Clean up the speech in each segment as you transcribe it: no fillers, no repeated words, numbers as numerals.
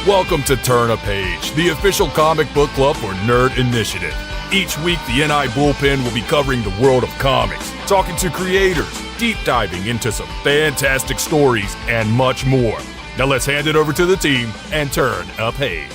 Welcome to Turn a Page, the official comic book club for Nerd Initiative. Each week, the NI Bullpen will be covering the world of comics, talking to creators, deep diving into some fantastic stories, and much more. Now let's hand it over to the team and turn a page.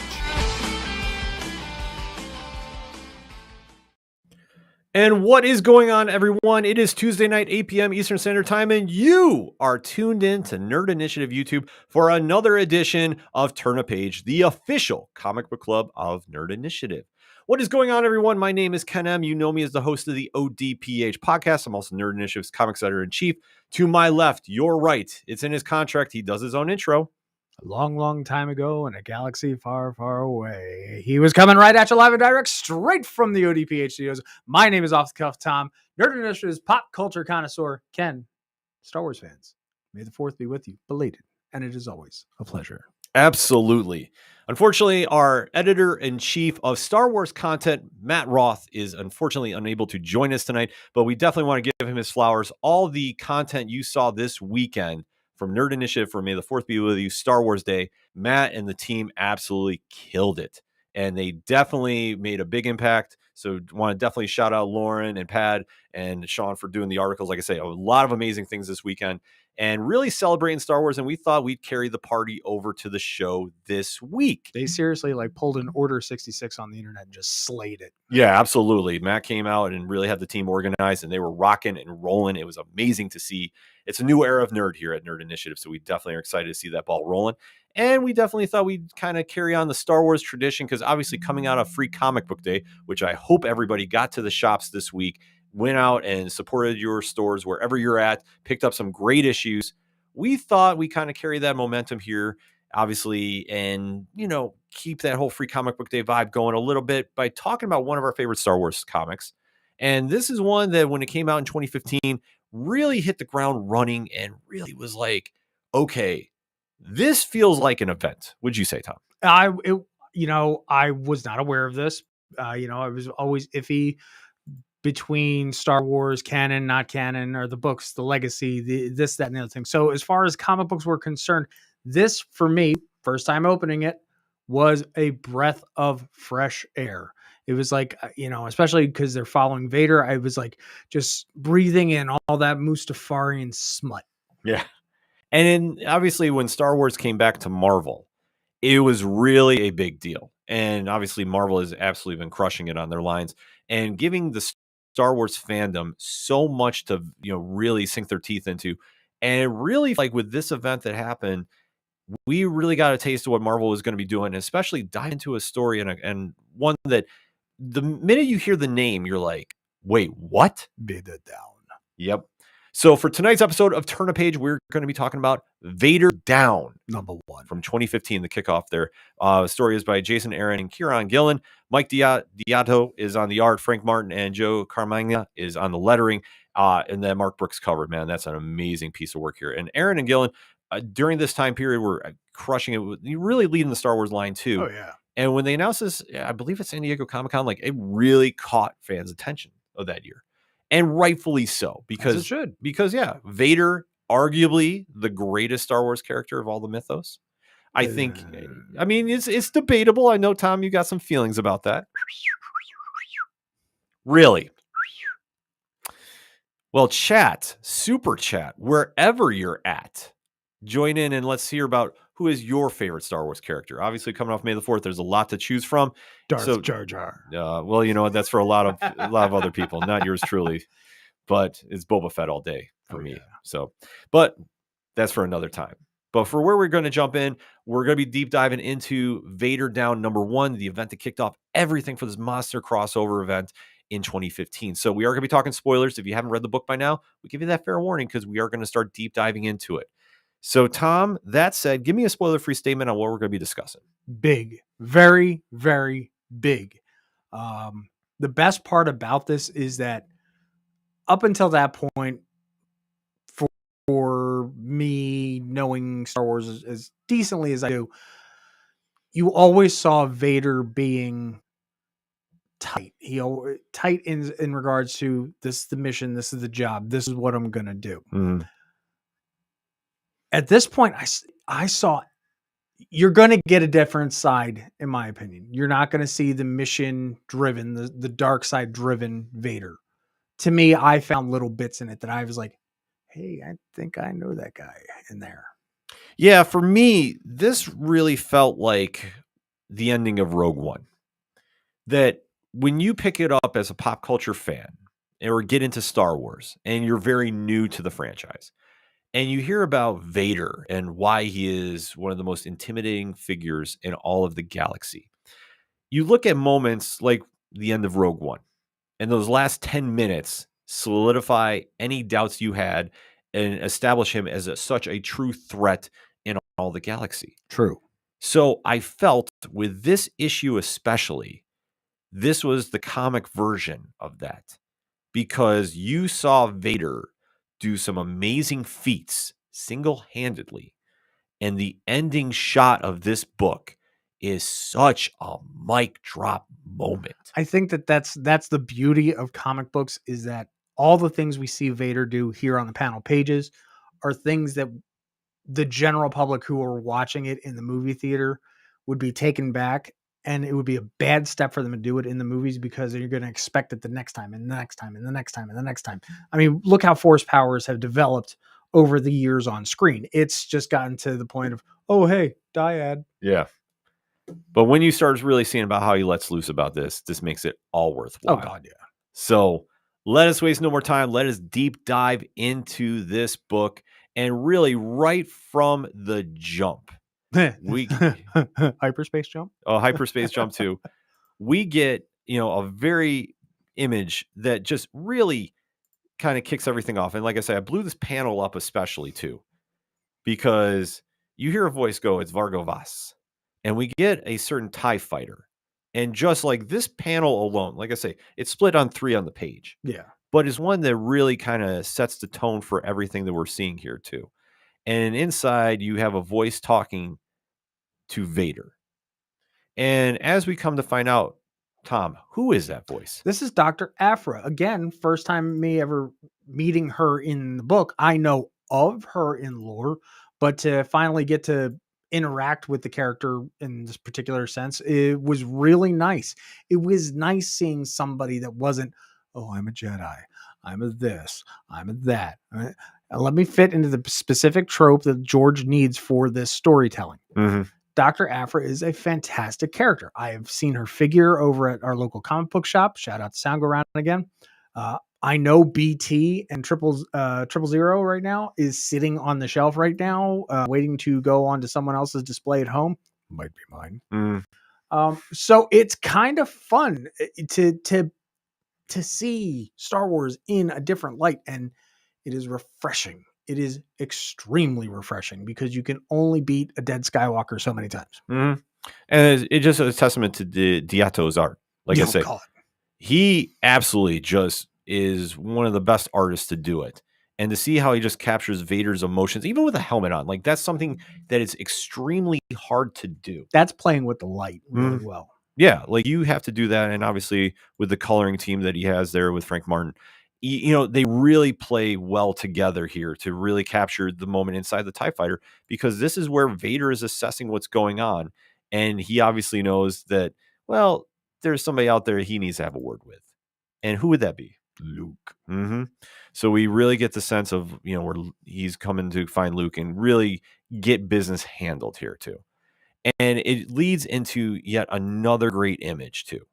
And what is going on, everyone? It is Tuesday night, 8 p.m. Eastern Standard Time, and you are tuned in to Nerd Initiative YouTube for another edition of Turn a Page, the official comic book club of Nerd Initiative. What is going on, everyone? My name is Ken M. You know me as the host of the ODPH podcast. I'm also Nerd Initiative's comics editor-in-chief. To my left, your right, it's in his contract. He does his own intro. A long, long time ago in a galaxy far, far away. He was coming right at you live and direct, straight from the ODPH studios. My name is Off the Cuff Tom, Nerd Initiative's pop culture connoisseur, Ken. Star Wars fans, may the 4th be with you, belated, and it is always a pleasure. Absolutely. Unfortunately, our editor-in-chief of Star Wars content, Matt Roth, is unfortunately unable to join us tonight, but we definitely want to give him his flowers. All the content you saw this weekend from Nerd Initiative for May the 4th be with you, Star Wars Day, Matt and the team absolutely killed it. And they definitely made a big impact. So want to definitely shout out Lauren and Pad and Sean for doing the articles. Like I say, a lot of amazing things this weekend and really celebrating Star Wars. And we thought we'd carry the party over to the show this week. They seriously pulled an Order 66 on the internet and just slayed it. Yeah, absolutely. Matt came out and really had the team organized and they were rocking and rolling. It was amazing to see. It's a new era of nerd here at Nerd Initiative. So we definitely are excited to see that ball rolling. And we definitely thought we'd kind of carry on the Star Wars tradition because obviously coming out of Free Comic Book Day, which I hope everybody got to the shops this week, went out and supported your stores wherever you're at, picked up some great issues. We thought we kind of carry that momentum here, obviously, and, keep that whole Free Comic Book Day vibe going a little bit by talking about one of our favorite Star Wars comics. And this is one that when it came out in 2015, really hit the ground running and really was like, okay, this feels like an event. Would you say, Tom? I was not aware of this. I was always iffy between Star Wars canon, not canon, or the books, the legacy, this, that, and the other thing. So as far as comic books were concerned, this, for me, first time opening it, was a breath of fresh air. It was like, especially because they're following Vader, I was like just breathing in all that Mustafarian smut. Yeah. And then obviously when Star Wars came back to Marvel, it was really a big deal. And obviously Marvel has absolutely been crushing it on their lines and giving the Star Wars fandom so much to, really sink their teeth into. And really, like with this event that happened, we really got a taste of what Marvel was going to be doing, especially dive into a story and one that the minute you hear the name, you're like, wait, what? VADER DOWN. Yep. So for tonight's episode of Turn a Page, we're going to be talking about VADER DOWN, #1 from 2015, the kickoff there. The story is by Jason Aaron and Kieran Gillen. Mike Diato is on the art. Frank Martin and Joe Carmagna is on the lettering. And then Mark Brooks covered, man. That's an amazing piece of work here. And Aaron and Gillen, during this time period, were crushing it. You're really leading the Star Wars line, too. Oh, yeah. And when they announced this, I believe at San Diego Comic-Con, it really caught fans' attention of that year. And rightfully so, because Vader, arguably the greatest Star Wars character of all the mythos. I think, it's debatable. I know, Tom, you got some feelings about that. Really? Well, chat, super chat, wherever you're at, join in and let's hear about who is your favorite Star Wars character. Obviously, coming off May the 4th, there's a lot to choose from. Darth Jar Jar. Well, you know what? That's for a lot of other people, not yours truly. But it's Boba Fett all day for me. Yeah. So, but that's for another time. But for where we're going to jump in, we're going to be deep diving into VADER DOWN #1, the event that kicked off everything for this monster crossover event in 2015. So we are going to be talking spoilers. If you haven't read the book by now, we give you that fair warning because we are going to start deep diving into it. So, Tom, that said, give me a spoiler-free statement on what we're going to be discussing. Big. Very, very big. The best part about this is that up until that point, for me, knowing Star Wars as decently as I do, you always saw Vader being tight. Tight in regards to, this is the mission, this is the job, this is what I'm going to do. Mm-hmm. At this point, I saw you're going to get a different side, in my opinion. You're not going to see the mission driven, the dark side driven Vader. To me, I found little bits in it that I was like, hey, I think I know that guy in there. Yeah, for me, this really felt like the ending of Rogue One. That when you pick it up as a pop culture fan or get into Star Wars and you're very new to the franchise and you hear about Vader and why he is one of the most intimidating figures in all of the galaxy, you look at moments like the end of Rogue One and those last 10 minutes solidify any doubts you had and establish him as such a true threat in all the galaxy. True. So I felt with this issue especially, this was the comic version of that because you saw Vader do some amazing feats single-handedly. And the ending shot of this book is such a mic drop moment. I think that's the beauty of comic books is that all the things we see Vader do here on the panel pages are things that the general public who are watching it in the movie theater would be taken back, and it would be a bad step for them to do it in the movies because you're going to expect it the next time and the next time and the next time and the next time. I mean, look how force powers have developed over the years on screen. It's just gotten to the point of, oh, hey, dyad. Yeah. But when you start really seeing about how he lets loose about this makes it all worthwhile. Oh, God, yeah. So let us waste no more time. Let us deep dive into this book. And really, right from the jump, we hyperspace jump. Oh, hyperspace jump too. We get a very image that just really kind of kicks everything off. And like I said, I blew this panel up especially too, because you hear a voice go, "It's Vargo Vas," and we get a certain TIE fighter. And just like this panel alone, like I say, it's split on 3 on the page. Yeah. But is one that really kind of sets the tone for everything that we're seeing here too. And inside you have a voice talking to Vader. And as we come to find out, Tom, who is that voice? This is Dr. Aphra. Again, first time me ever meeting her in the book. I know of her in lore, but to finally get to interact with the character in this particular sense, it was really nice. It was nice seeing somebody that wasn't, oh, I'm a Jedi, I'm a this, I'm a that. Let me fit into the specific trope that George needs for this storytelling. Mm-hmm. Dr. Aphra is a fantastic character. I have seen her figure over at our local comic book shop. Shout out to Sound Go Round again. I know BT and Triple Zero right now is sitting on the shelf right now, waiting to go on to someone else's display at home. Might be mine. Mm. So it's kind of fun to see Star Wars in a different light, and it is refreshing. It is extremely refreshing because you can only beat a dead Skywalker so many times. Mm-hmm. And it's just a testament to Diato's art. Like I say, he absolutely just is one of the best artists to do it. And to see how he just captures Vader's emotions, even with a helmet on, like that's something that is extremely hard to do. That's playing with the light really well. Yeah, like you have to do that. And obviously with the coloring team that he has there with Frank Martin, they really play well together here to really capture the moment inside the TIE fighter, because this is where Vader is assessing what's going on. And he obviously knows that, well, there's somebody out there he needs to have a word with. And who would that be? Luke. Mm-hmm. So we really get the sense of, where he's coming to find Luke and really get business handled here too. And it leads into yet another great image too,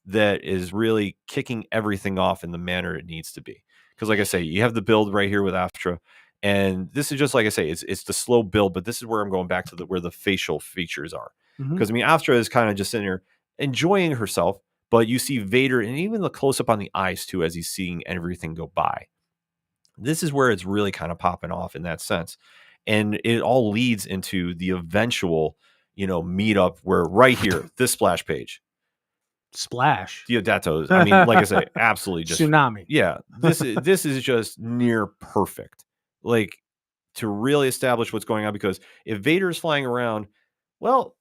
that is really kicking everything off in the manner it needs to be. Because like I say, you have the build right here with Aftra, and this is just like I say, it's the slow build, but this is where I'm going back to where the facial features are. Because Aftra is kind of just sitting here enjoying herself, but you see Vader and even the close up on the eyes too as he's seeing everything go by. This is where it's really kind of popping off in that sense, and it all leads into the eventual, meetup where right here, this splash page. Splash. Diodatos. I mean, like I say, absolutely just tsunami. Yeah, this is just near perfect. Like to really establish what's going on, because if Vader is flying around, well,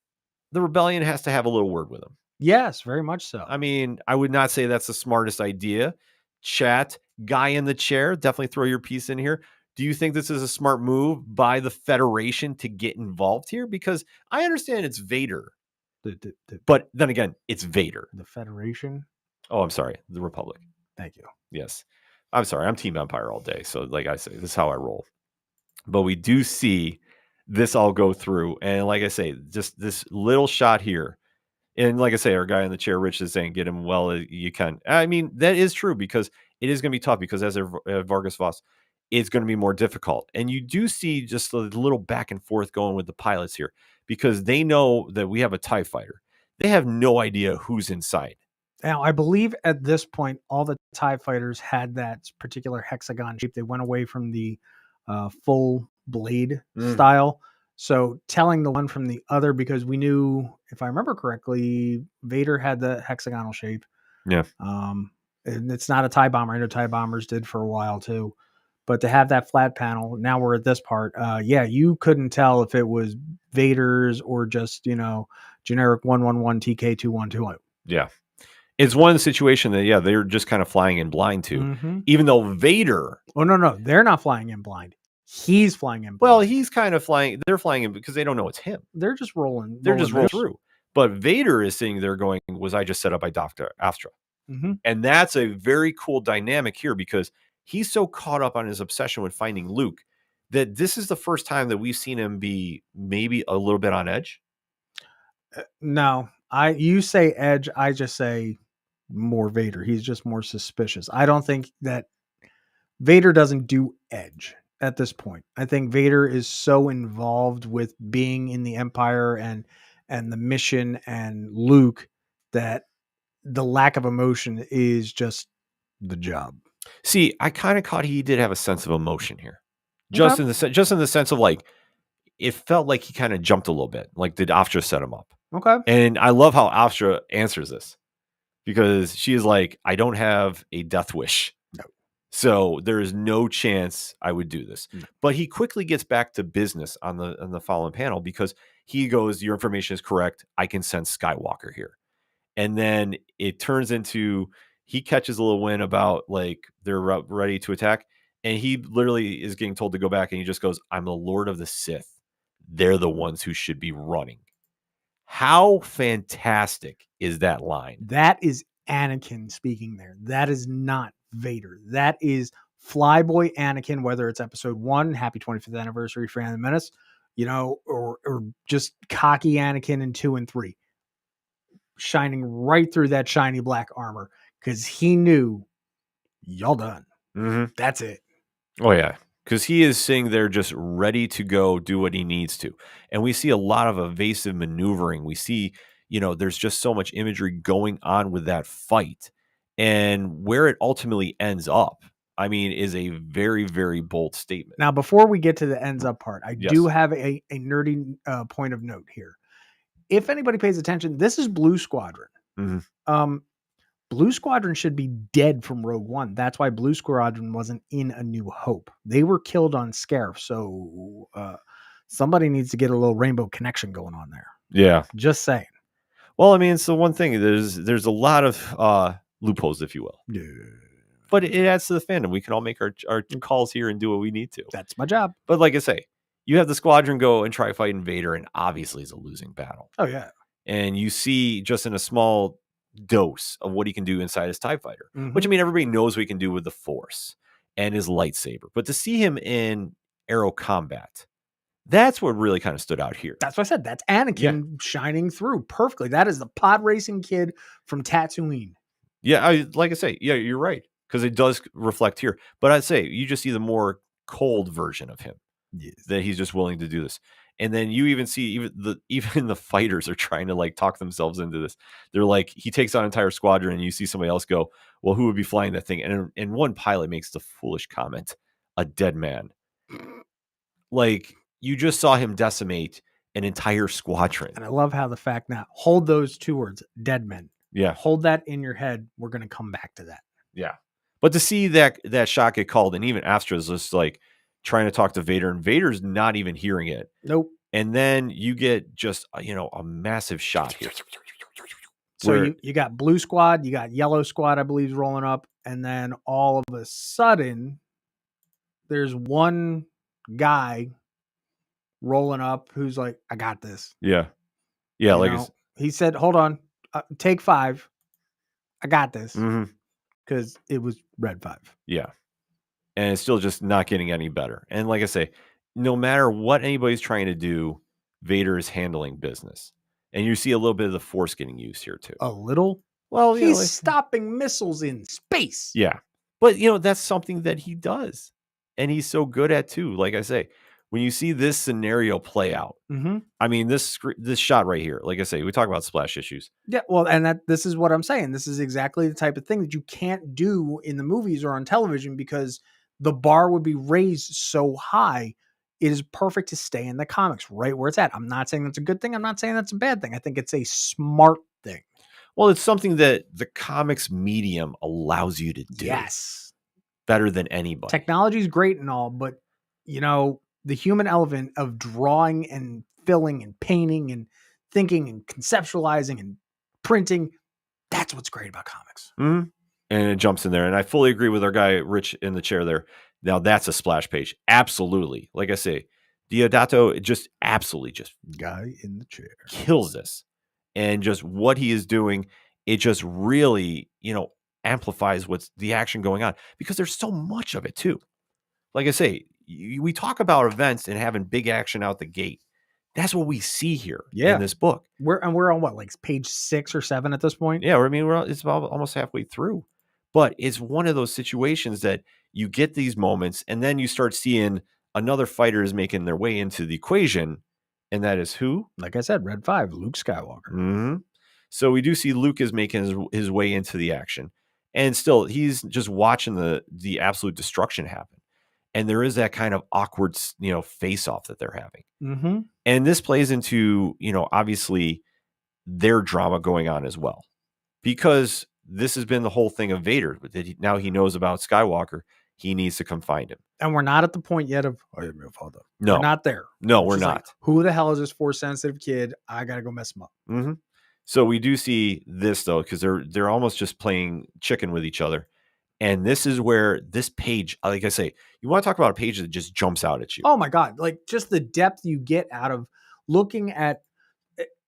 the rebellion has to have a little word with him. Yes, very much so. I mean, I would not say that's the smartest idea. Chat, guy in the chair, definitely throw your piece in here. Do you think this is a smart move by the Federation to get involved here? Because I understand it's Vader, but then again, it's Vader. The Federation. Oh, I'm sorry. The Republic. Thank you. Yes. I'm sorry. I'm Team Empire all day. So like I say, this is how I roll. But we do see this all go through. And like I say, just this little shot here. And like I say, our guy in the chair, Rich, is saying, get him well as you can. I mean, that is true because it is going to be tough because as Vargas Voss, it's going to be more difficult. And you do see just a little back and forth going with the pilots here because they know that we have a TIE fighter. They have no idea who's inside. Now, I believe at this point, all the TIE fighters had that particular hexagon shape. They went away from the full blade style. So telling the one from the other, because we knew, if I remember correctly, Vader had the hexagonal shape. Yeah. And it's not a TIE bomber. I know TIE bombers did for a while too. But to have that flat panel, now we're at this part. Yeah, you couldn't tell if it was Vader's or just, generic 111 TK2120. Yeah. It's one situation that, yeah, they're just kind of flying in blind to, even though Vader. Oh, no, they're not flying in blind. He's flying in blind. Well, he's kind of flying. They're flying in because they don't know it's him. They're just rolling. They're just rolling through. But Vader is sitting there going, was I just set up by Dr. Astra? And that's a very cool dynamic here because he's so caught up on his obsession with finding Luke that this is the first time that we've seen him be maybe a little bit on edge. No, you say edge. I just say more Vader. He's just more suspicious. I don't think that Vader doesn't do edge at this point. I think Vader is so involved with being in the Empire and the mission and Luke that the lack of emotion is just the job. See, I kind of caught he did have a sense of emotion here. Just in the sense of like, it felt like he kind of jumped a little bit. Like, did Astra set him up? Okay. And I love how Astra answers this because she is like, I don't have a death wish. No. So there is no chance I would do this. No. But he quickly gets back to business on the following panel because he goes, your information is correct. I can sense Skywalker here. And then it turns into, he catches a little wind about like they're ready to attack. And he literally is getting told to go back. And he just goes, I'm the Lord of the Sith. They're the ones who should be running. How fantastic is that line? That is Anakin speaking there. That is not Vader. That is Flyboy Anakin, whether it's episode 1, happy 25th anniversary for Phantom Menace, or just cocky Anakin in 2 and 3. Shining right through that shiny black armor because he knew y'all done. That's it. Oh, yeah. Because he is sitting there just ready to go do what he needs to. And we see a lot of evasive maneuvering. We see, there's just so much imagery going on with that fight. And where it ultimately ends up, I mean, is a very, very bold statement. Now, before we get to the ends up part, I do have a nerdy point of note here. If anybody pays attention, this is Blue Squadron. Blue Squadron should be dead from Rogue One. That's why Blue Squadron wasn't in A New Hope. They were killed on Scarif. So somebody needs to get a little Rainbow Connection going on there. Yeah. Just saying. Well, I mean, it's the one thing. There's a lot of loopholes, if you will. Yeah. But it adds to the fandom. We can all make our calls here and do what we need to. That's my job. But like I say, you have the squadron go and try fighting Vader, and obviously it's a losing battle. Oh, yeah. And you see just in a small dose of what he can do inside his TIE fighter, which, I mean, everybody knows what he can do with the Force and his lightsaber. But to see him in aero combat, that's what really kind of stood out here. That's what I said. That's Anakin shining through perfectly. That is the pod racing kid from Tatooine. Yeah, like I say, yeah, you're right. Because it does reflect here. But I'd say you just see the more cold version of him. Yes. That he's just willing to do this. And then you even see even the fighters are trying to like talk themselves into this. They're like, he takes on an entire squadron and you see somebody else go, well, who would be flying that thing? And one pilot makes the foolish comment, a dead man. Like, you just saw him decimate an entire squadron. And I love how the fact now, hold those 2 words, dead men. Yeah. Hold that in your head. We're going to come back to that. Yeah. But to see that shot get called, and even Astra's just like trying to talk to Vader, and Vader's not even hearing it. Nope. And then you get just, a massive shot here. So you got Blue Squad, you got Yellow Squad, I believe, is rolling up. And then all of a sudden, there's one guy rolling up who's like, I got this. Yeah. Yeah. You Like know, he said, hold on, take 5. I got this. mhm. Because it was red 5. Yeah. And it's still just not getting any better. And like I say, no matter what anybody's trying to do, Vader is handling business. And you see a little bit of the Force getting used here too. A little? Well, He's stopping missiles in space. yeah. But that's something that he does. And he's so good at too. Like I say, when you see this scenario play out, Mm-hmm. I mean, this shot right here, like I say, we talk about splash issues. Yeah, well, and this is what I'm saying. This is exactly the type of thing that you can't do in the movies or on television because the bar would be raised so high. It is perfect to stay in the comics right where it's at. I'm not saying that's a good thing. I'm not saying that's a bad thing. I think it's a smart thing. Well, it's something that the comics medium allows you to do. Yes. Better than anybody. Technology is great and all, but the human element of drawing and filling and painting and thinking and conceptualizing and printing, that's what's great about comics. Mm-hmm. And it jumps in there. And I fully agree with our guy, Rich, in the chair there. Now that's a splash page. Absolutely. Like I say, Deodato just absolutely just Guy in the chair kills this. And just what he is doing, it just really, amplifies what's the action going on because there's so much of it too. Like I say, we talk about events and having big action out the gate. That's what we see here in this book. We're on what, like page 6 or 7 at this point? Yeah, I mean, it's about almost halfway through. But it's one of those situations that you get these moments and then you start seeing another fighter is making their way into the equation. And that is who? Like I said, red 5, Luke Skywalker. Mm-hmm. So we do see Luke is making his way into the action. And still, he's just watching the absolute destruction happen. And there is that kind of awkward, face-off that they're having. Mm-hmm. And this plays into, obviously, their drama going on as well. Because this has been the whole thing of Vader. Now he knows about Skywalker. He needs to come find him. And we're not at the point yet of, I am your father. No. We're not there. No, we're not. Like, who the hell is this Force-sensitive kid? I got to go mess him up. Mm-hmm. So we do see this, though, because they're almost just playing chicken with each other. And this is where this page, like I say, you want to talk about a page that just jumps out at you. Oh my God. Like just the depth you get out of looking at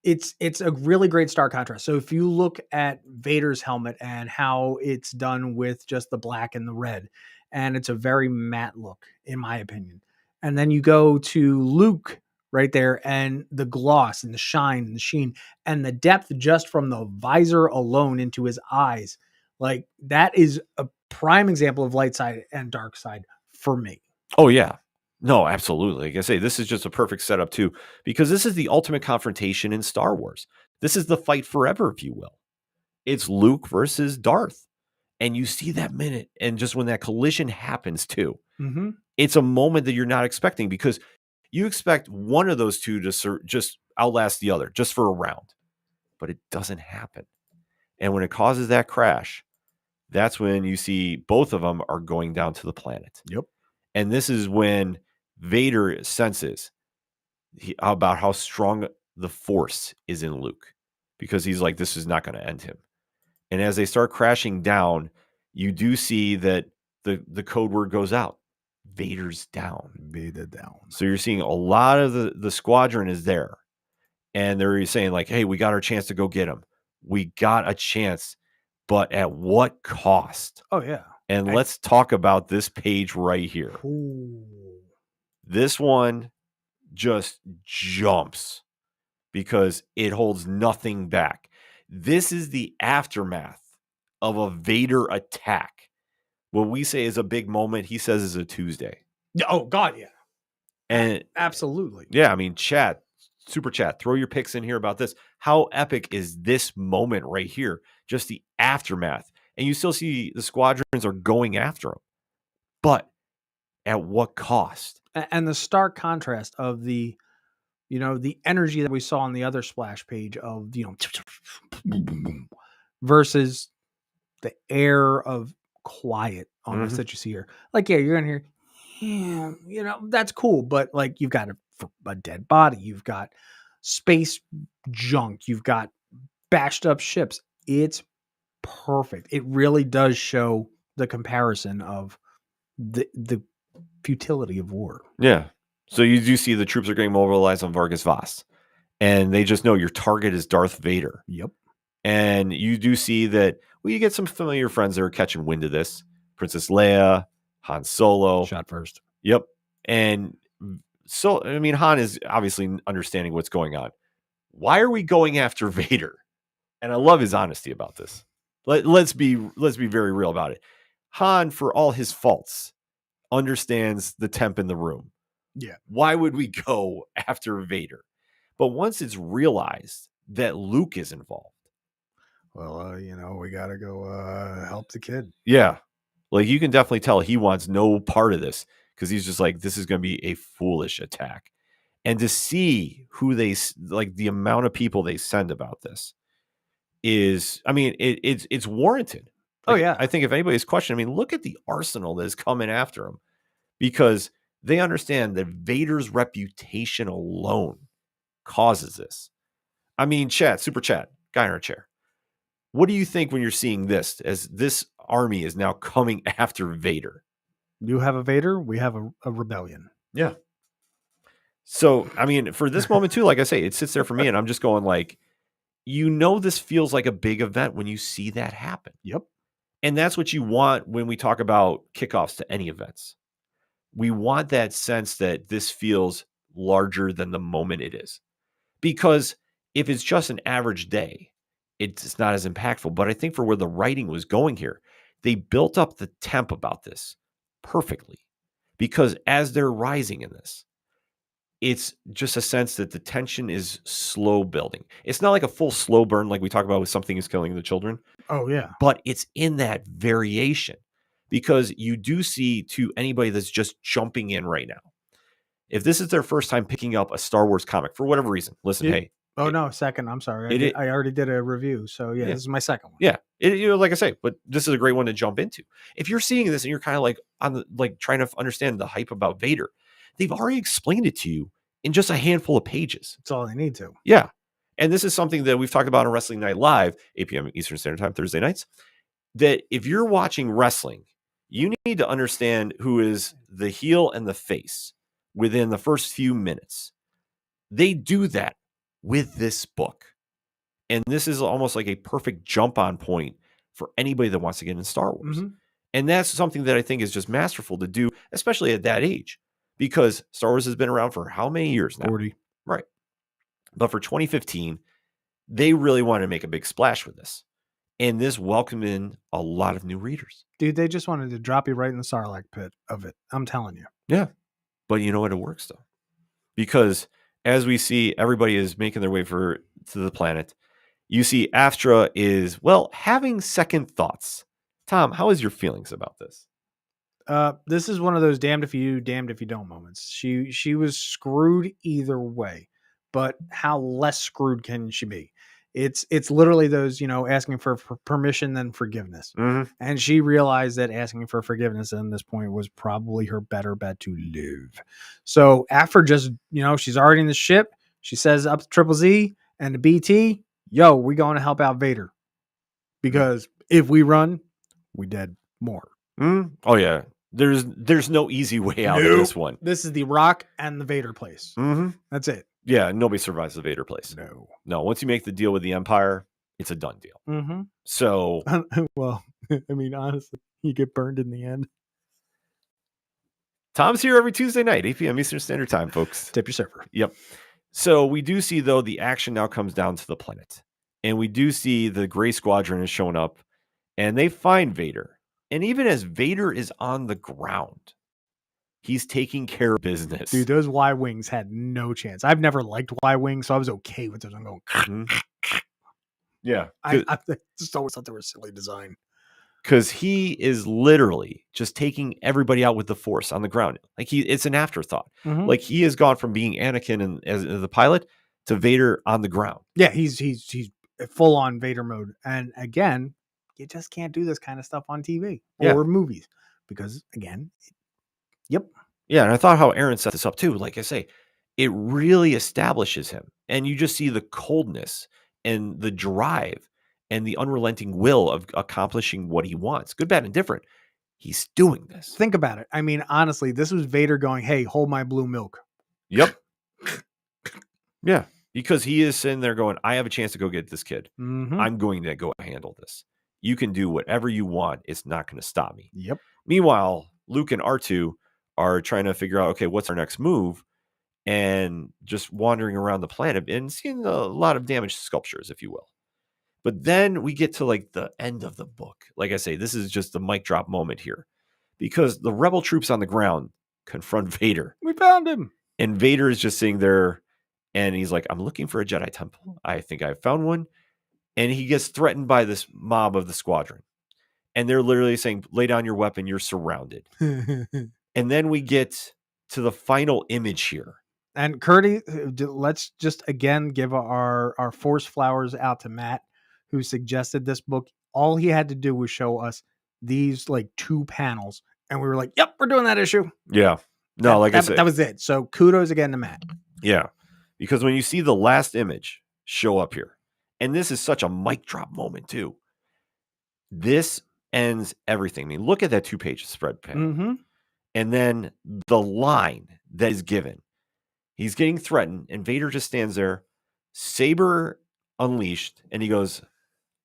it's a really great stark contrast. So if you look at Vader's helmet and how it's done with just the black and the red, and it's a very matte look, in my opinion. And then you go to Luke right there and the gloss and the shine and the sheen and the depth just from the visor alone into his eyes. Like that is a prime example of light side and dark side for me. Oh, yeah. No, absolutely. Like I say, this is just a perfect setup too, because this is the ultimate confrontation in Star Wars. This is the fight forever, if you will. It's Luke versus Darth. And you see that minute. And just when that collision happens too, it's a moment that you're not expecting because you expect one of those two to just outlast the other just for a round. But it doesn't happen. And when it causes that crash, that's when you see both of them are going down to the planet. Yep. And this is when Vader senses about how strong the Force is in Luke because he's like, this is not going to end him. And as they start crashing down, you do see that the code word goes out. Vader's down. Vader down. So you're seeing a lot of the squadron is there. And they're saying like, hey, we got our chance to go get him. We got a chance, but at what cost? Oh, yeah. And let's talk about this page right here. Ooh. This one just jumps because it holds nothing back. This is the aftermath of a Vader attack. What we say is a big moment, he says is a Tuesday. Oh, God, yeah. And absolutely. Yeah, I mean, chat, super chat, throw your picks in here about this. How epic is this moment right here? Just the aftermath. And you still see the squadrons are going after him. But at what cost? And the stark contrast of the energy that we saw on the other splash page of, versus the air of quiet almost that you see here. Like, yeah, you're going to hear, yeah, that's cool. But like, you've got a dead body. You've got space junk. You've got bashed up ships. It's perfect. It really does show the comparison of the futility of war. Yeah. So you do see the troops are getting mobilized on Vargas Voss, and they just know your target is Darth Vader. Yep. And you do see that, well, you get some familiar friends that are catching wind of this. Princess Leia, Han Solo. Shot first. Yep. And so, I mean, Han is obviously understanding what's going on. Why are we going after Vader? And I love his honesty about this. Let's be very real about it. Han, for all his faults, understands the temp in the room. Yeah. Why would we go after Vader? But once it's realized that Luke is involved, well, we got to go help the kid. Yeah. Like, you can definitely tell he wants no part of this, because he's just like, this is going to be a foolish attack. And to see who they, like, the amount of people they send about this is, I mean, it's warranted. Oh, Like, yeah. I think if anybody's questioning, I mean, look at the arsenal that is coming after him, because they understand that Vader's reputation alone causes this. I mean, super chat, guy in our chair. What do you think when you're seeing this, as this army is now coming after Vader? You have a Vader, we have a rebellion. Yeah. So, I mean, for this moment too, like I say, it sits there for me, and I'm just going like, this feels like a big event when you see that happen. Yep. And that's what you want when we talk about kickoffs to any events. We want that sense that this feels larger than the moment it is. Because if it's just an average day, it's not as impactful. But I think for where the writing was going here, they built up the temp about this perfectly. Because as they're rising in this, it's just a sense that the tension is slow building. It's not like a full slow burn like we talk about with Something is Killing the Children. Oh, yeah. But it's in that variation, because you do see, to anybody that's just jumping in right now, if this is their first time picking up a Star Wars comic for whatever reason, listen, hey. No, second. I'm sorry. I already did a review. So, yeah, this is my second one. Yeah. Like I say, but this is a great one to jump into. If you're seeing this and you're kind of like trying to understand the hype about Vader, they've already explained it to you in just a handful of pages. That's all they need to. Yeah. And this is something that we've talked about on Wrestling Night Live, 8 p.m. Eastern Standard Time, Thursday nights, that if you're watching wrestling, you need to understand who is the heel and the face within the first few minutes. They do that with this book. And this is almost like a perfect jump on point for anybody that wants to get into Star Wars. Mm-hmm. And that's something that I think is just masterful to do, especially at that age, because Star Wars has been around for how many years now? 40. Right. But for 2015, they really wanted to make a big splash with this. And this welcomed in a lot of new readers. Dude, they just wanted to drop you right in the Sarlacc pit of it. I'm telling you. Yeah. But you know what? It works, though. Because as we see, everybody is making their way to the planet. You see Astra is, having second thoughts. Tom, how is your feelings about this? This is one of those damned if you do, damned if you don't moments. She was screwed either way, but how less screwed can she be? It's literally those, asking for permission then forgiveness. Mm-hmm. And she realized that asking for forgiveness at this point was probably her better bet to live. So after just, she's already in the ship, she says up to Triple Z and the BT, yo, we going to help out Vader. Because if we run, we dead more. Mm? Oh, yeah. There's no easy way out of this one. This is the Rock and the Vader place. Mm-hmm. That's it. Yeah, nobody survives the Vader place. No. Once you make the deal with the Empire, it's a done deal. Mm-hmm. So, well, I mean, honestly, you get burned in the end. Tom's here every Tuesday night, 8 p.m. Eastern Standard Time, folks. Tip your server. Yep. So we do see, though, the action now comes down to the planet. And we do see the Gray Squadron is showing up, and they find Vader. And even as Vader is on the ground, he's taking care of business. Dude, those Y-Wings had no chance. I've never liked Y-Wings, so I was okay with those. I'm going, yeah. I just always thought they were a silly design. Because he is literally just taking everybody out with the Force on the ground. Like, it's an afterthought. Mm-hmm. Like, he has gone from being Anakin as the pilot to Vader on the ground. Yeah, he's full on Vader mode. And again, you just can't do this kind of stuff on TV or movies because, again, yep. Yeah, and I thought how Aaron set this up too. Like I say, it really establishes him. And you just see the coldness and the drive and the unrelenting will of accomplishing what he wants. Good, bad, and different. he's doing this. Think about it. I mean, honestly, this was Vader going, "Hey, hold my blue milk." Yep. Yeah. Because he is sitting there going, I have a chance to go get this kid. Mm-hmm. I'm going to go handle this. You can do whatever you want. It's not going to stop me. Yep. Meanwhile, Luke and R2 are trying to figure out, okay, what's our next move? And just wandering around the planet and seeing a lot of damaged sculptures, if you will. But then we get to like the end of the book. Like I say, this is just the mic drop moment here. Because the rebel troops on the ground confront Vader. We found him. And Vader is just sitting there and he's like, I'm looking for a Jedi temple. I think I found one. And he gets threatened by this mob of the squadron. And they're literally saying, lay down your weapon. You're surrounded. And then we get to the final image here. And Curdy, let's just again give our force flowers out to Matt, who suggested this book. All he had to do was show us these like 2 panels. And we were like, yep, we're doing that issue. Yeah. No, I said, that was it. So kudos again to Matt. Yeah. Because when you see the last image show up here, and this is such a mic drop moment too. This ends everything. I mean, look at that 2-page spread panel. Mm-hmm. And then the line that is given. He's getting threatened, and Vader just stands there, saber unleashed, and he goes,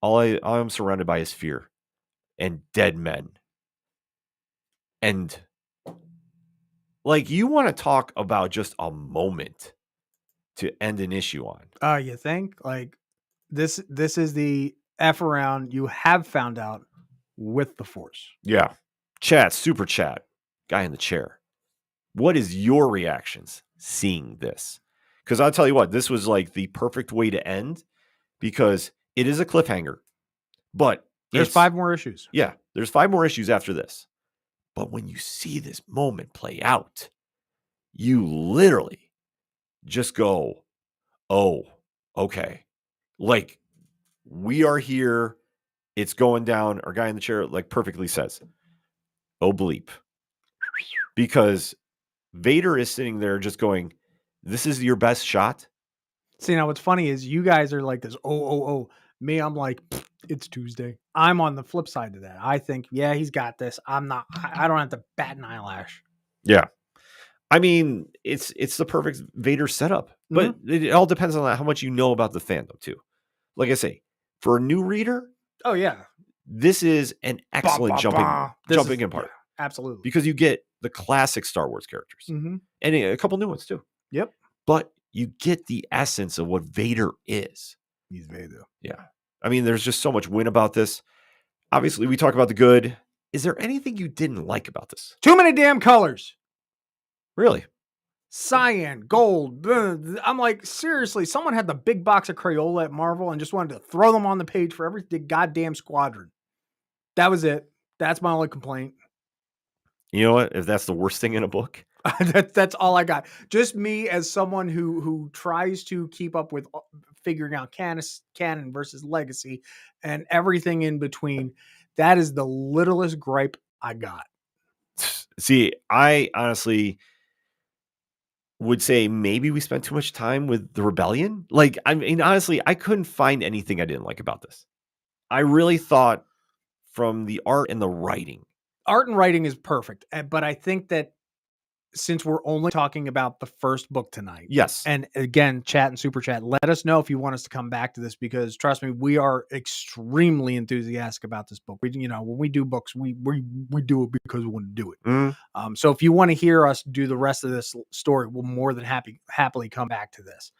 all I'm surrounded by is fear and dead men. And like, you want to talk about just a moment to end an issue on. You think? Like this is the F around you have found out with the Force. Yeah. Chat, super chat, guy in the chair. What is your reactions seeing this? Because I'll tell you what, this was like the perfect way to end because it is a cliffhanger. But there's 5 more issues. Yeah, there's 5 more issues after this. But when you see this moment play out, you literally just go, oh, okay. Like, we are here. It's going down. Our guy in the chair, like, perfectly says, oh, bleep. Because Vader is sitting there just going, this is your best shot. See, now what's funny is you guys are like this, oh. Me, I'm like, it's Tuesday. I'm on the flip side of that. I think, yeah, he's got this. I'm not, I don't have to bat an eyelash. Yeah. I mean, it's the perfect Vader setup, but it all depends on how much you know about the fandom too. Like I say, for a new reader, oh yeah, this is an excellent jumping in part. Yeah, absolutely. Because you get the classic Star Wars characters and a couple new ones too. Yep. But you get the essence of what Vader is. He's Vader. Yeah. I mean, there's just so much win about this. Obviously, we talk about the good. Is there anything you didn't like about this? Too many damn colors. Really? Cyan, gold. I'm like, seriously, someone had the big box of Crayola at Marvel and just wanted to throw them on the page for every goddamn squadron. That was it. That's my only complaint. You know what? If that's the worst thing in a book. That's all I got. Just me as someone who tries to keep up with figuring out canon versus legacy and everything in between. That is the littlest gripe I got. See, I honestly would say maybe we spent too much time with the rebellion. Like, I mean, honestly, I couldn't find anything I didn't like about this. I really thought from the art and the writing. Art and writing is perfect. But I think that since we're only talking about the first book tonight. Yes. And again, chat and super chat, let us know if you want us to come back to this, because trust me, we are extremely enthusiastic about this book. We, when we do books, we do it because we want to do it. So if you want to hear us do the rest of this story, we'll more than happily come back to this.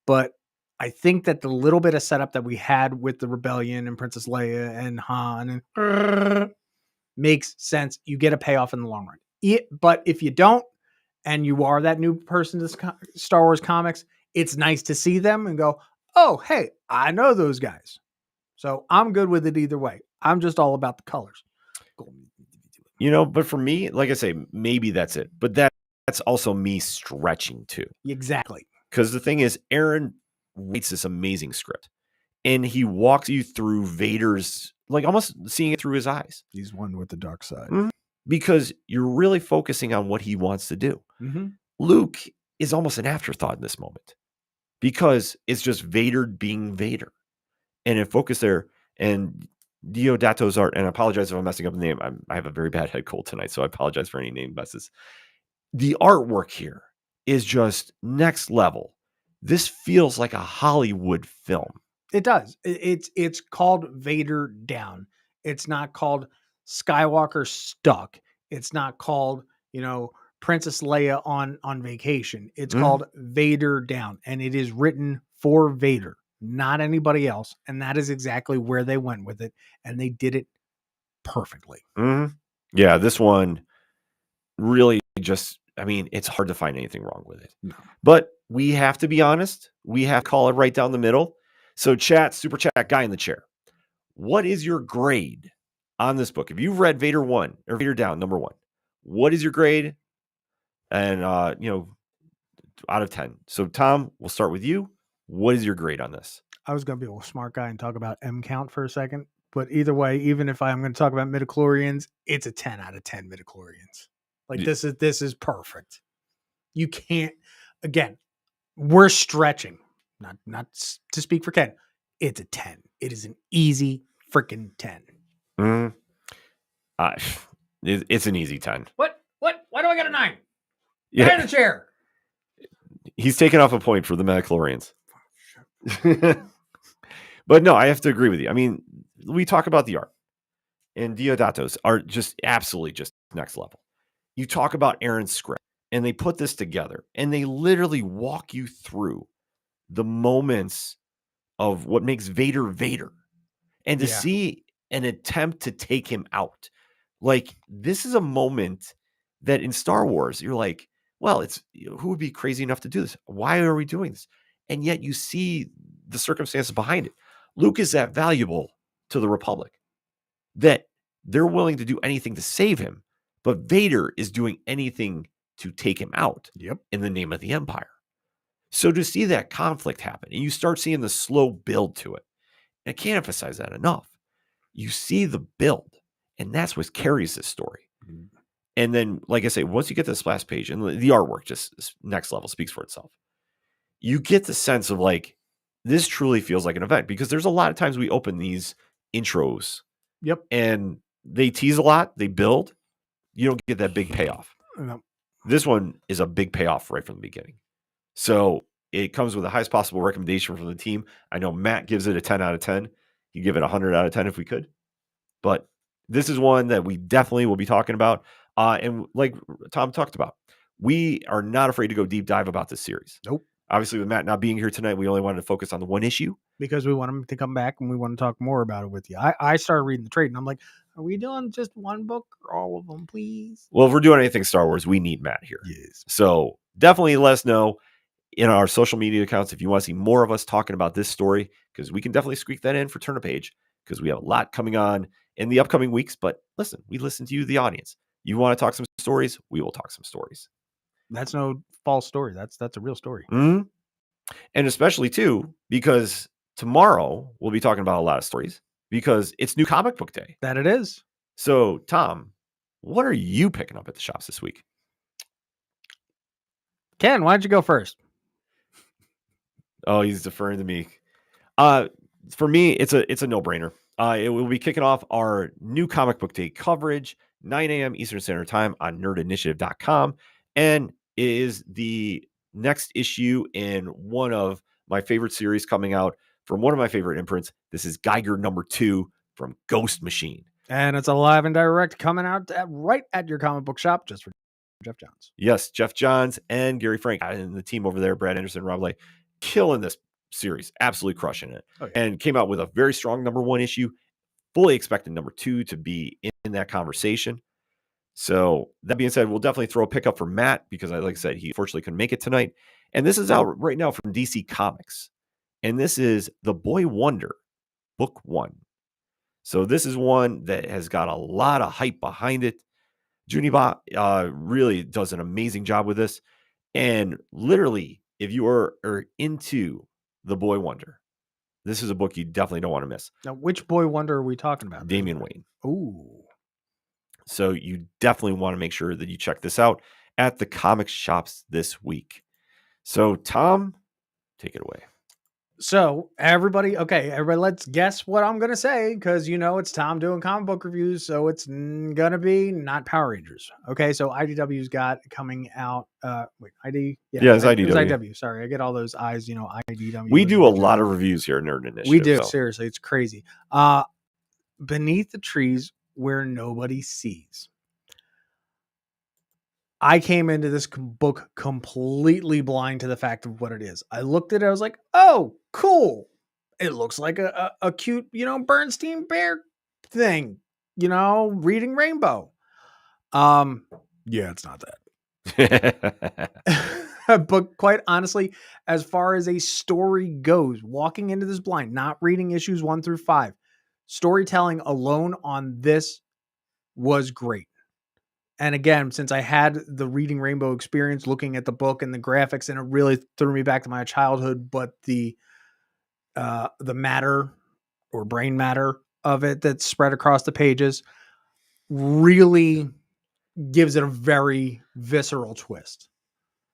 But I think that the little bit of setup that we had with the rebellion and Princess Leia and Han and makes sense. You get a payoff in the long run. But if you don't, and you are that new person to Star Wars comics, it's nice to see them and go, oh, hey, I know those guys. So I'm good with it either way. I'm just all about the colors. But for me, like I say, maybe that's it. But that's also me stretching too. Exactly. Because the thing is, Aaron writes this amazing script. And he walks you through Vader's, like almost seeing it through his eyes. He's one with the dark side. Because you're really focusing on what he wants to do. Luke is almost an afterthought in this moment because it's just Vader being Vader, and it focused there. And Deodato's art, and I apologize if I'm messing up the name. I have a very bad head cold tonight, so I apologize for any name messes. The artwork here is just next level. This feels like a Hollywood film. It does. It's called Vader Down. It's not called Skywalker Stuck. It's not called, Princess Leia on vacation. It's called Vader Down, and it is written for Vader, not anybody else. And that is exactly where they went with it, and they did it perfectly. Yeah, this one really just, it's hard to find anything wrong with it. No. But we have to be honest. We have to call it right down the middle. So super chat, guy in the chair. What is your grade on this book? If you've read Vader 1 or Vader Down, number 1, what is your grade? And, out of 10. So, Tom, we'll start with you. What is your grade on this? I was going to be a smart guy and talk about M count for a second. But either way, even if I'm going to talk about midichlorians, it's a 10 out of 10 midichlorians. Like, this is perfect. You can't, again, we're stretching. Not to speak for Ken. It's a 10. It is an easy freaking 10. It's an easy 10. What? Why do I got a 9? Yeah. Get in the chair. He's taking off a point for the midichlorians. But no, I have to agree with you. We talk about the art, and Deodato's are just absolutely just next level. You talk about Aaron's script, and they put this together, and they literally walk you through the moments of what makes Vader Vader, and to see an attempt to take him out. Like, this is a moment that in Star Wars, you're like, well, who would be crazy enough to do this? Why are we doing this? And yet you see the circumstances behind it. Luke is that valuable to the Republic that they're willing to do anything to save him, but Vader is doing anything to take him out in the name of the Empire. So to see that conflict happen, and you start seeing the slow build to it, and I can't emphasize that enough. You see the build, and that's what carries this story. And then, like I say, once you get to the splash page, and the artwork just next level speaks for itself, you get the sense of like, this truly feels like an event, because there's a lot of times we open these intros. And they tease a lot, they build. You don't get that big payoff. This one is a big payoff right from the beginning. So it comes with the highest possible recommendation from the team. I know Matt gives it a 10 out of 10. He'd give it 100 out of 10 if we could. But this is one that we definitely will be talking about. And like Tom talked about, we are not afraid to go deep dive about this series. Nope. Obviously, with Matt not being here tonight, we only wanted to focus on the one issue. Because we want him to come back and we want to talk more about it with you. I started reading the trade and I'm like, are we doing just one book or all of them, please? Well, if we're doing anything Star Wars, we need Matt here. Yes. So definitely let us know in our social media accounts if you want to see more of us talking about this story, because we can definitely squeak that in for Turn a Page, because we have a lot coming on in the upcoming weeks. But listen, we listen to you, the audience. You want to talk some stories? We will talk some stories. That's no false story. That's a real story. And especially too, because tomorrow we'll be talking about a lot of stories, because it's New Comic Book Day. That it is. So, Tom, what are you picking up at the shops this week? Ken, why don't you go first? Oh, he's deferring to me. For me, it's a no-brainer. It will be kicking off our New Comic Book Day coverage, 9 a.m. Eastern Standard Time on nerdinitiative.com. And it is the next issue in one of my favorite series coming out from one of my favorite imprints. This is Geiger #2 from Ghost Machine. And it's a live and direct coming out right at your comic book shop, just for Jeff Johns. Yes, Jeff Johns and Gary Frank and the team over there, Brad Anderson, Rob Lay, killing this series, absolutely crushing it. Oh, yeah. And came out with a very strong #1 issue. Fully expected #2 to be in that conversation. So that being said, we'll definitely throw a pickup for Matt, because like I said, he unfortunately couldn't make it tonight. And this is out right now from DC Comics. And this is The Boy Wonder, Book 1. So this is one that has got a lot of hype behind it. Juniba really does an amazing job with this. And literally, if you are into The Boy Wonder, this is a book you definitely don't want to miss. Now, which Boy Wonder are we talking about? Damian Wayne. Ooh. So you definitely want to make sure that you check this out at the comic shops this week. So, Tom, take it away. So everybody, let's guess what I'm gonna say because it's Tom doing comic book reviews, so it's gonna be not Power Rangers. Okay, so IDW's got coming out. ID, Yeah, it's it was IDW. IW. Sorry, I get all those I's. IDW. We do a lot of reviews here at Nerd Initiative. We do so. seriously, it's crazy. Beneath the trees where nobody sees. I came into this book completely blind to the fact of what it is. I looked at it, I was like, oh, cool. It looks like a cute, Bernstein Bear thing, reading Rainbow. Yeah, it's not that. But quite honestly, as far as a story goes, walking into this blind, not reading issues 1 through 5, storytelling alone on this was great. And again, since I had the Reading Rainbow experience, looking at the book and the graphics, and it really threw me back to my childhood, but the matter or brain matter of it that's spread across the pages really gives it a very visceral twist.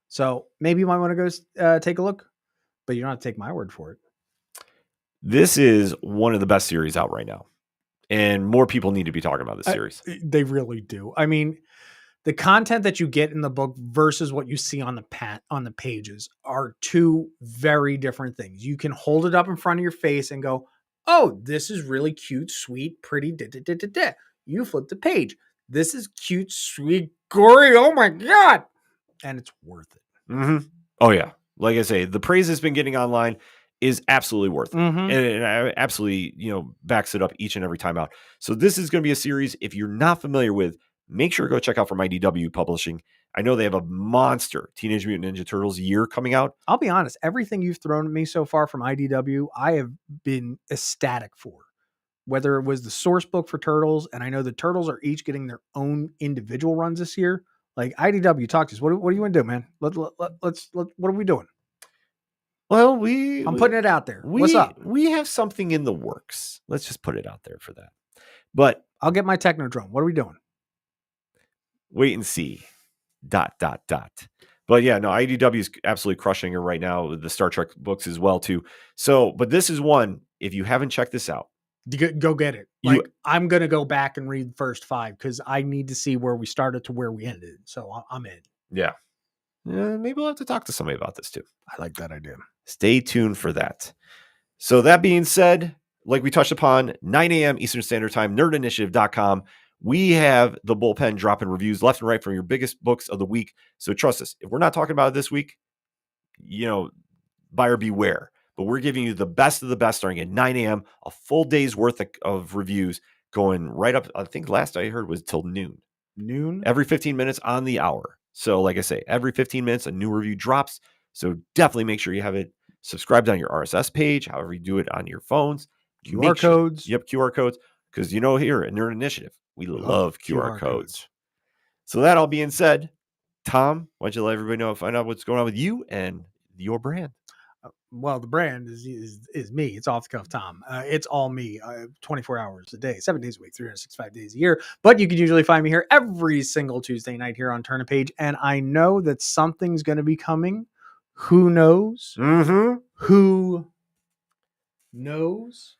So maybe you might want to go take a look, but you don't have to take my word for it. This is one of the best series out right now. And more people need to be talking about this series. They really do. I mean, the content that you get in the book versus what you see on the pages are two very different things. You can hold it up in front of your face and go, "Oh, this is really cute, sweet, pretty." You flip the page. This is cute, sweet, gory. Oh my god! And it's worth it. Mm-hmm. Oh yeah, like I say, the praise has been getting online is absolutely worth it. Mm-hmm. And it absolutely, backs it up each and every time out. So this is going to be a series, if you're not familiar with, make sure to go check out from IDW Publishing. I know they have a monster Teenage Mutant Ninja Turtles year coming out. I'll be honest, everything you've thrown at me so far from IDW, I have been ecstatic for. Whether it was the source book for Turtles, and I know the Turtles are each getting their own individual runs this year. Like IDW, talk to us. What do you want to do, man? Let's what are we doing? Well, I'm putting it out there. What's up? We have something in the works. Let's just put it out there for that. But I'll get my Technodrome. What are we doing? Wait and see. ... But yeah, no, IDW is absolutely crushing it right now with the Star Trek books as well too. So, but this is one, if you haven't checked this out, go get it. I'm going to go back and read the first 5 because I need to see where we started to where we ended. So I'm in. Yeah. Maybe we'll have to talk to somebody about this too. I like that idea. Stay tuned for that. So that being said, like we touched upon, 9 a.m. Eastern Standard Time, nerdinitiative.com. We have the bullpen dropping reviews left and right from your biggest books of the week. So trust us, if we're not talking about it this week, buyer beware. But we're giving you the best of the best starting at 9 a.m., a full day's worth of reviews going right up. I think last I heard was till noon. Every 15 minutes on the hour. So like I say, every 15 minutes, a new review drops. So definitely make sure you have it subscribed on your RSS page, however you do it on your phones. QR codes. Yep, QR codes. Because here at Nerd Initiative, we love QR codes. So that all being said, Tom, why don't you let everybody find out what's going on with you and your brand? Well, the brand is me. It's Off the Cuff Tom. It's all me, 24 hours a day, 7 days a week, 365 days a year. But you can usually find me here every single Tuesday night here on Turn a Page. And I know that something's going to be coming. Who knows? Mm-hmm. Who knows?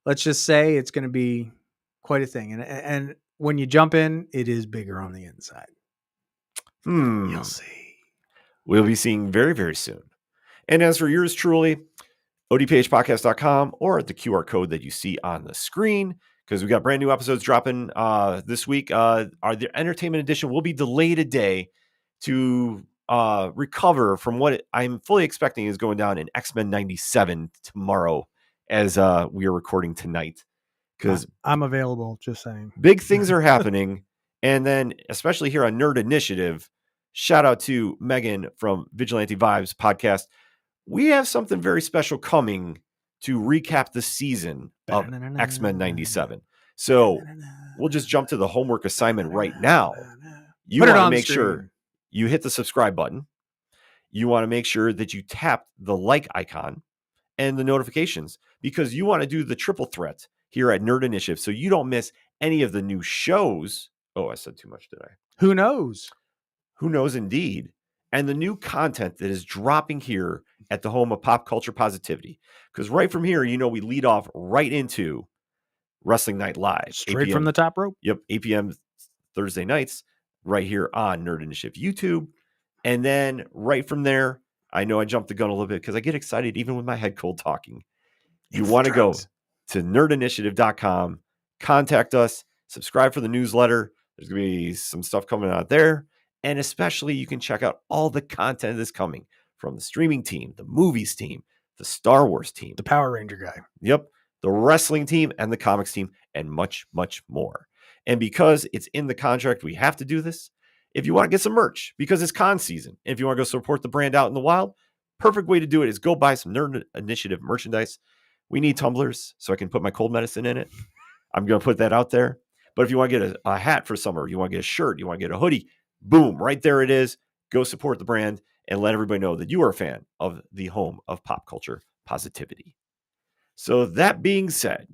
Let's just say it's going to be quite a thing. And when you jump in, it is bigger on the inside. You'll see. We'll be seeing very, very soon. And as for yours truly, odphpodcast.com or the QR code that you see on the screen, because we got brand new episodes dropping this week. The Entertainment Edition will be delayed a day to recover from what I'm fully expecting is going down in X-Men 97 tomorrow as we are recording tonight. Because I'm available, just saying. Big things are happening. And then, especially here on Nerd Initiative, shout out to Megan from Vigilante Vibes podcast. We have something very special coming to recap the season of X-Men 97. So we'll just jump to the homework assignment right now. You want to make sure you hit the subscribe button. You want to make sure that you tap the like icon and the notifications because you want to do the triple threat here at Nerd Initiative so you don't miss any of the new shows. Oh, I said too much, did I? Who knows? Who knows indeed. and the new content that is dropping here at the home of Pop Culture Positivity. Because right from here, we lead off right into Wrestling Night Live. Straight from the top rope. Yep, 8 p.m. Thursday nights, right here on Nerd Initiative YouTube. And then right from there, I know I jumped the gun a little bit because I get excited even with my head cold talking. You want to go to nerdinitiative.com, contact us, subscribe for the newsletter. There's going to be some stuff coming out there. And especially you can check out all the content that's coming from the streaming team, the movies team, the Star Wars team, The Power Ranger guy. Yep. The wrestling team and the comics team and much, much more. And because it's in the contract, we have to do this. If you want to get some merch, because it's con season, and if you want to go support the brand out in the wild, perfect way to do it is go buy some Nerd Initiative merchandise. We need tumblers so I can put my cold medicine in it. I'm going to put that out there. But if you want to get a hat for summer, you want to get a shirt, you want to get a hoodie, boom, right there it is. Go support the brand and let everybody know that you are a fan of the home of pop culture positivity. So that being said,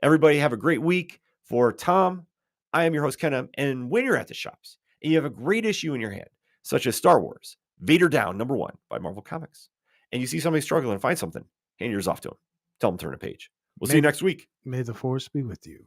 everybody have a great week. For Tom, I am your host, Ken M. And when you're at the shops and you have a great issue in your hand, such as Star Wars, Vader Down, #1 by Marvel Comics, and you see somebody struggling and find something, hand yours off to them. Tell them to turn a page. We'll see you next week. May the force be with you.